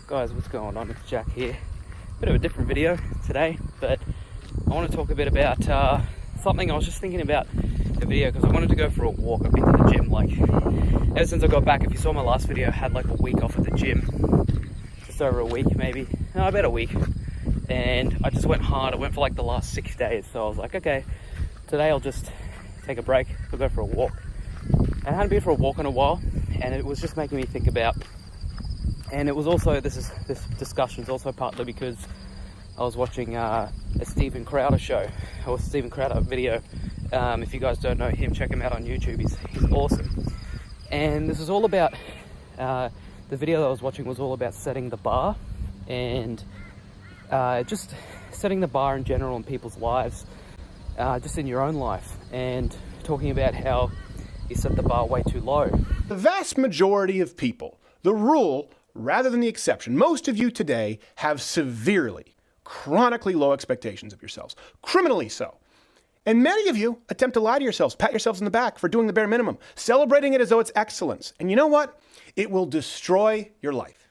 Guys, what's going on? It's Jack here. Bit of a different video today, but I want to talk a bit about something I was just thinking about the video because I wanted to go for a walk. I've been to the gym like ever since I got back. If you saw my last video, I had like a week off at the gym, just over a week maybe, no, about a week, and I just went hard. I went for like the last 6 days, so I was like, okay, today I'll just take a break, I'll go for a walk. And I hadn't been for a walk in a while, and it was just making me think about. And it was also, this discussion is also partly because I was watching a Stephen Crowder show, or Stephen Crowder video. If you guys don't know him, check him out on YouTube, he's awesome. And this is all about, the video that I was watching was all about setting the bar, and just setting the bar in general in people's lives, just in your own life, and talking about how you set the bar way too low. The vast majority of people, the rule rather than the exception, most of you today have severely, chronically low expectations of yourselves, criminally so. And many of you attempt to lie to yourselves, pat yourselves on the back for doing the bare minimum, celebrating it as though it's excellence. And you know what? It will destroy your life.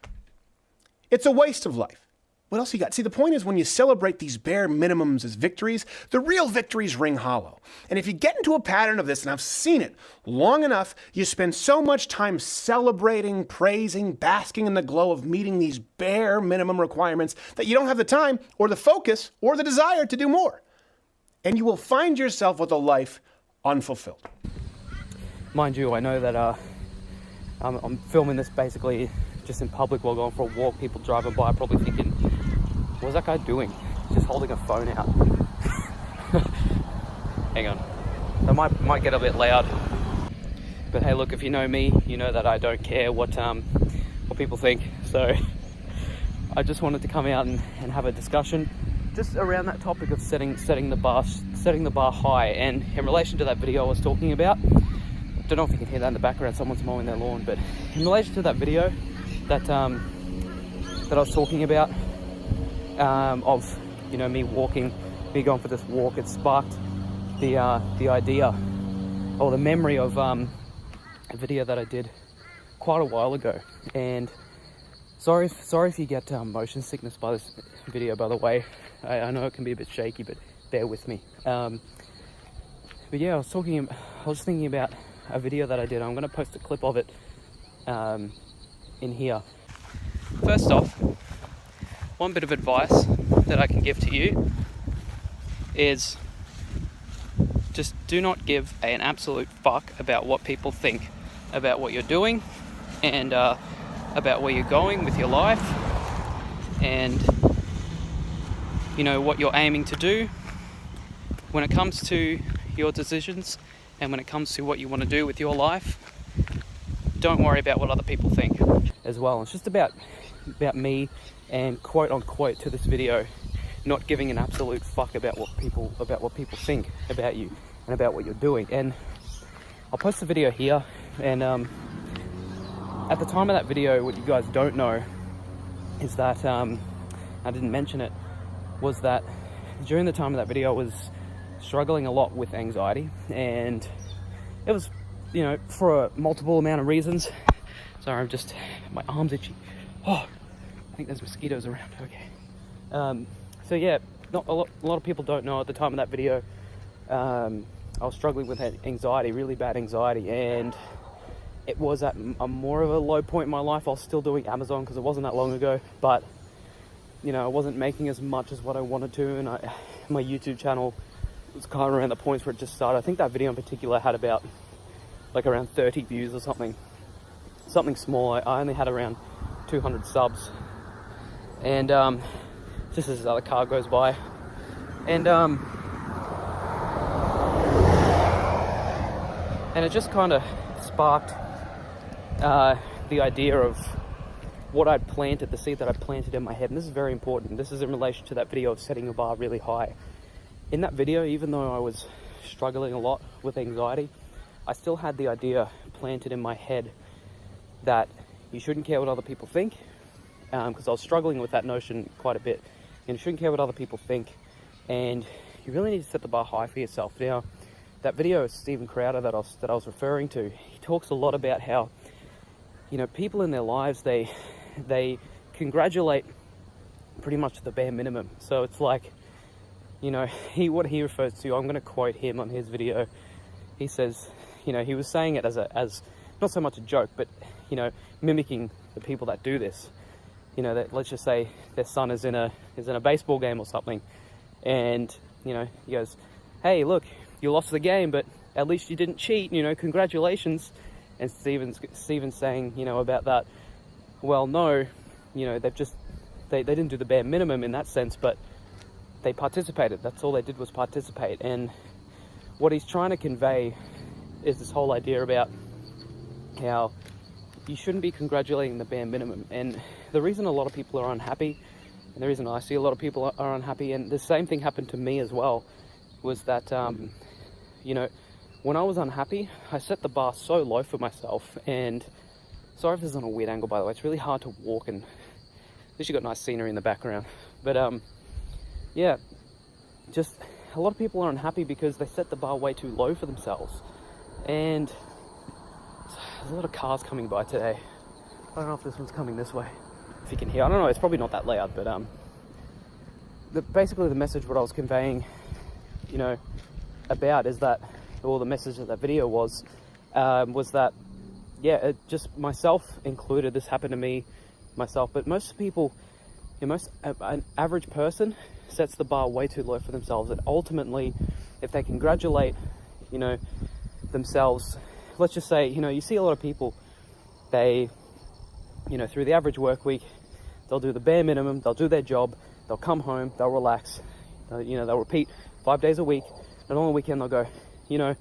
It's a waste of life. What else you got? See, the point is when you celebrate these bare minimums as victories, the real victories ring hollow. And if you get into a pattern of this, and I've seen it long enough, you spend so much time celebrating, praising, basking in the glow of meeting these bare minimum requirements that you don't have the time or the focus or the desire to do more. And you will find yourself with a life unfulfilled. Mind you, I know that I'm filming this basically just in public while going for a walk. People driving by probably thinking, what's that guy doing? He's just holding a phone out. Hang on. That might get a bit loud. But hey, look, if you know me, you know that I don't care what people think. So I just wanted to come out and have a discussion just around that topic of setting the bar high. And in relation to that video I was talking about, I don't know if you can hear that in the background, someone's mowing their lawn, but in relation to that video that I was talking about, of, you know, me going for this walk, it sparked the idea or the memory of a video that I did quite a while ago. And sorry if you get motion sickness by this video, by the way. I know it can be a bit shaky, but bear with me. But yeah, I was thinking about a video that I did. I'm going to post a clip of it in here. First off, one bit of advice that I can give to you is just do not give an absolute fuck about what people think about what you're doing and about where you're going with your life and, you know, what you're aiming to do. When it comes to your decisions and when it comes to what you want to do with your life, don't worry about what other people think as well. It's just about me and quote unquote to this video, not giving an absolute fuck about what people think about you and about what you're doing. And I'll post the video here. And at the time of that video, what you guys don't know is that I didn't mention it, was that during the time of that video I was struggling a lot with anxiety, and it was, you know, for a multiple amount of reasons. Sorry, my arm's itchy. Oh, I think there's mosquitoes around. Okay. So yeah, a lot of people don't know at the time of that video, I was struggling with anxiety, really bad anxiety, and it was at a more of a low point in my life. I was still doing Amazon because it wasn't that long ago, but you know, I wasn't making as much as what I wanted to, and my YouTube channel was kind of around the points where it just started. I think that video in particular had about like around 30 views or something small. I only had around 200 subs, and just as this other car goes by, and it just kind of sparked the idea of what I'd planted, the seed that I planted in my head. And this is very important. This is in relation to that video of setting a bar really high. In that video, even though I was struggling a lot with anxiety, I still had the idea planted in my head that you shouldn't care what other people think, because I was struggling with that notion quite a bit. And you shouldn't care what other people think, and you really need to set the bar high for yourself. Now, that video of Stephen Crowder that I was referring to, he talks a lot about how, you know, people in their lives, they congratulate pretty much the bare minimum. So it's like, you know, what he refers to, I'm going to quote him on his video. He says, you know, he was saying it as not so much a joke, but, you know, mimicking the people that do this. You know, that, let's just say their son is in a baseball game or something, and, you know, he goes, hey, look, you lost the game, but at least you didn't cheat, you know, congratulations. And Steven's saying, you know, about that, well, no, you know, they didn't do the bare minimum in that sense, but they participated. That's all they did, was participate. And what he's trying to convey is this whole idea about how you shouldn't be congratulating the bare minimum. And the reason a lot of people are unhappy, and the reason I see a lot of people are unhappy, and the same thing happened to me as well, was that, you know, when I was unhappy, I set the bar so low for myself. And sorry if this is on a weird angle, by the way. It's really hard to walk, and at least you got nice scenery in the background. But yeah, just a lot of people are unhappy because they set the bar way too low for themselves. And there's a lot of cars coming by today. I don't know if this one's coming this way, if you can hear. I don't know, it's probably not that loud, but basically the message what I was conveying, you know, about is that, or the message of that video was that, yeah, it just, myself included, this happened to me, myself, but most people, you know, an average person sets the bar way too low for themselves. And ultimately, if they congratulate, you know, themselves, let's just say, you know, you see a lot of people, they, you know, through the average work week, they'll do the bare minimum, they'll do their job, they'll come home, they'll relax, you know, they'll repeat 5 days a week, and on the weekend they'll go, you know,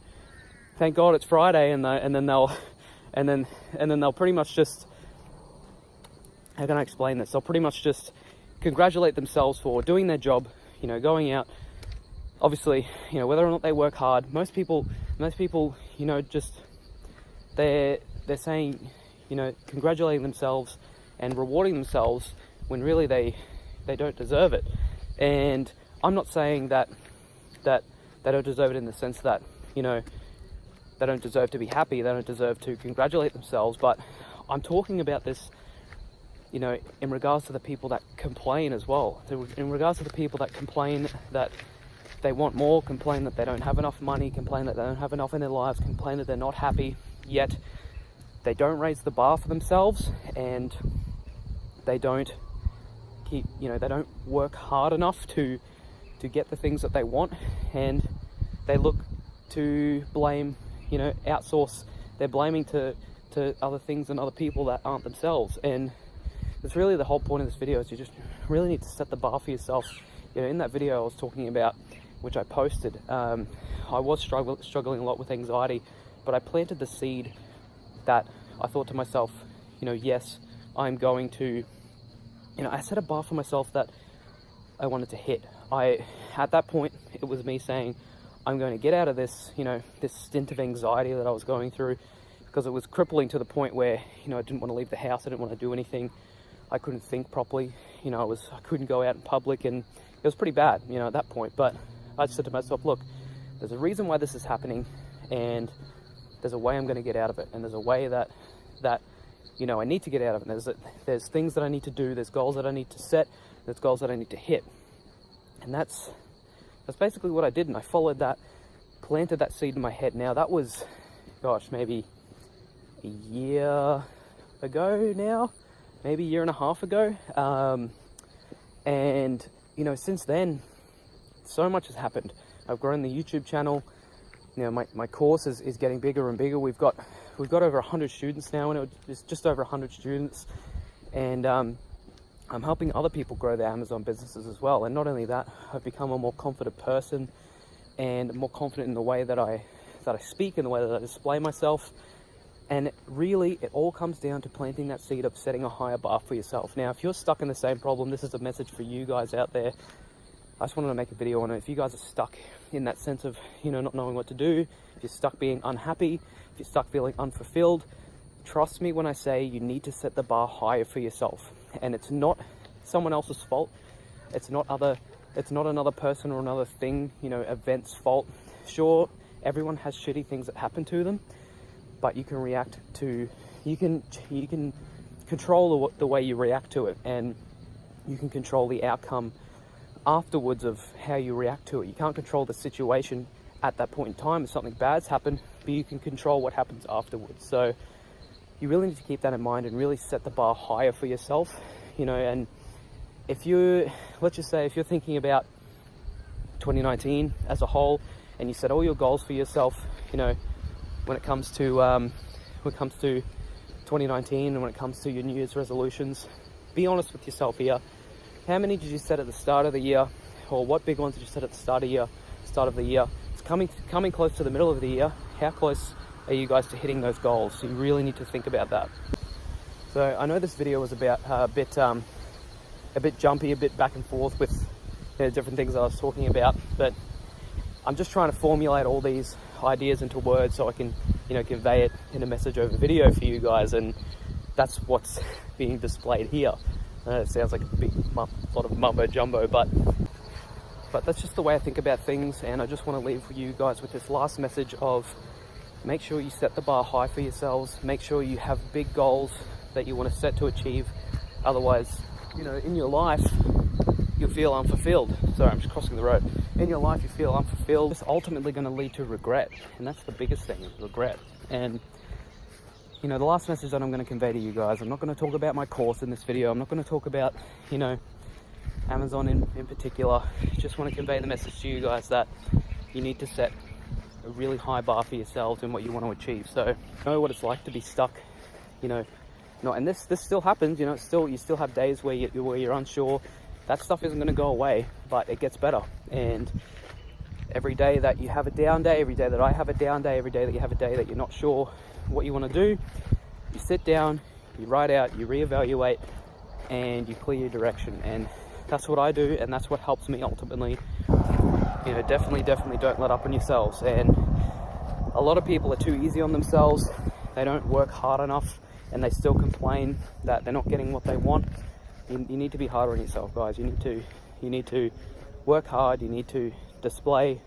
thank God it's Friday, and then they'll pretty much just, how can I explain this? They'll pretty much just congratulate themselves for doing their job, you know, going out. Obviously, you know, whether or not they work hard, most people, you know, just they're saying, you know, congratulating themselves and rewarding themselves when really they don't deserve it. And I'm not saying that they don't deserve it in the sense that, you know, they don't deserve to be happy, they don't deserve to congratulate themselves, but I'm talking about this, you know, in regards to the people that complain as well. In regards to the people that complain that they want more, complain that they don't have enough money, complain that they don't have enough in their lives, complain that they're not happy, yet they don't raise the bar for themselves, and they don't keep, you know, they don't work hard enough to get the things that they want, and they look to blame, you know, outsource their blaming to other things and other people that aren't themselves. And it's really the whole point of this video, is you just really need to set the bar for yourself. You know, in that video I was talking about, which I posted, I was struggling a lot with anxiety, but I planted the seed that I thought to myself, you know, yes, I'm going to, you know, I set a bar for myself that I wanted to hit. At that point, it was me saying, I'm going to get out of this, you know, this stint of anxiety that I was going through, because it was crippling to the point where, you know, I didn't want to leave the house, I didn't want to do anything, I couldn't think properly, you know, I couldn't go out in public, and it was pretty bad, you know, at that point. But I said to myself, look, there's a reason why this is happening, and there's a way I'm going to get out of it, and there's a way that you know, I need to get out of it. There's things that I need to do, there's goals that I need to set, there's goals that I need to hit. And that's basically what I did, and I followed that, planted that seed in my head. Now that was, gosh, maybe a year ago now, maybe a year and a half ago. And, you know, since then, so much has happened. I've grown the YouTube channel. You know, my course is getting bigger and bigger. We've got over 100 students now, and it's just over 100 students. And I'm helping other people grow their Amazon businesses as well. And not only that, I've become a more confident person, and more confident in the way that I speak, and the way that I display myself. And really, it all comes down to planting that seed of setting a higher bar for yourself. Now, if you're stuck in the same problem, this is a message for you guys out there. I just wanted to make a video on it. If you guys are stuck in that sense of, you know, not knowing what to do, if you're stuck being unhappy, if you're stuck feeling unfulfilled, trust me when I say you need to set the bar higher for yourself. And it's not someone else's fault. It's not another person or another thing, you know, event's fault. Sure, everyone has shitty things that happen to them, but you can react to, you can control the way you react to it, and you can control the outcome afterwards of how you react to it. You can't control the situation at that point in time if something bad's happened, but you can control what happens afterwards. So you really need to keep that in mind and really set the bar higher for yourself, you know. And if you, let's just say, if you're thinking about 2019 as a whole, and you set all your goals for yourself, you know, when it comes to 2019 and when it comes to your New Year's resolutions, be honest with yourself here. How many did you set at the start of the year, or what big ones did you set at the start of the year? It's coming close to the middle of the year. How close are you guys to hitting those goals? So you really need to think about that. So I know this video was about a bit jumpy, a bit back and forth with, you know, different things I was talking about, but I'm just trying to formulate all these ideas into words so I can, you know, convey it in a message over video for you guys, and that's what's being displayed here. It sounds like a big lot of mumbo jumbo, but that's just the way I think about things, and I just want to leave you guys with this last message of make sure you set the bar high for yourselves. Make sure you have big goals that you want to set to achieve. Otherwise, you know, in your life, you'll feel unfulfilled. Sorry, I'm just crossing the road. In your life, you feel unfulfilled. It's ultimately going to lead to regret, and that's the biggest thing, regret. And you know, the last message that I'm going to convey to you guys, I'm not going to talk about my course in this video. I'm not going to talk about, you know, Amazon in particular. I just want to convey the message to you guys that you need to set a really high bar for yourselves and what you want to achieve. So know what it's like to be stuck, you know, and this still happens, you know. You still have days where you're unsure. That stuff isn't going to go away, but it gets better. And every day that you have a down day, every day that I have a down day, every day that you have a day that you're not sure what you want to do, you sit down, you write out, you reevaluate, and you clear your direction. And that's what I do, and that's what helps me ultimately. You know, definitely don't let up on yourselves. And a lot of people are too easy on themselves. They don't work hard enough, and they still complain that they're not getting what they want. You need to be harder on yourself, guys. You need to work hard. You need to display,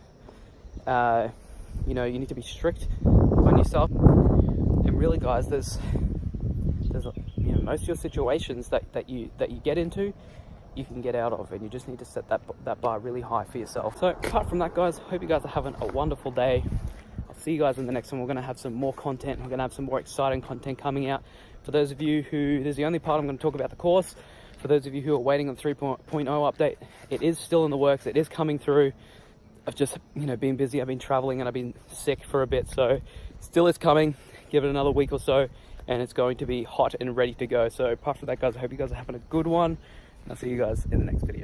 you know, you need to be strict on yourself. And really, guys, there's you know, most of your situations that you get into, you can get out of, and you just need to set that bar really high for yourself. So apart from that, guys, hope you guys are having a wonderful day. I'll see you guys in the next one. We're going to have some more content. We're going to have some more exciting content coming out. For those of you who, this is the only part I'm going to talk about the course. For those of you who are waiting on 3.0 update, it is still in the works. It is coming through. I've just, you know, been busy. I've been traveling and I've been sick for a bit, so still is coming. Give it another week or so, and it's going to be hot and ready to go. So apart from that, guys, I hope you guys are having a good one, and I'll see you guys in the next video.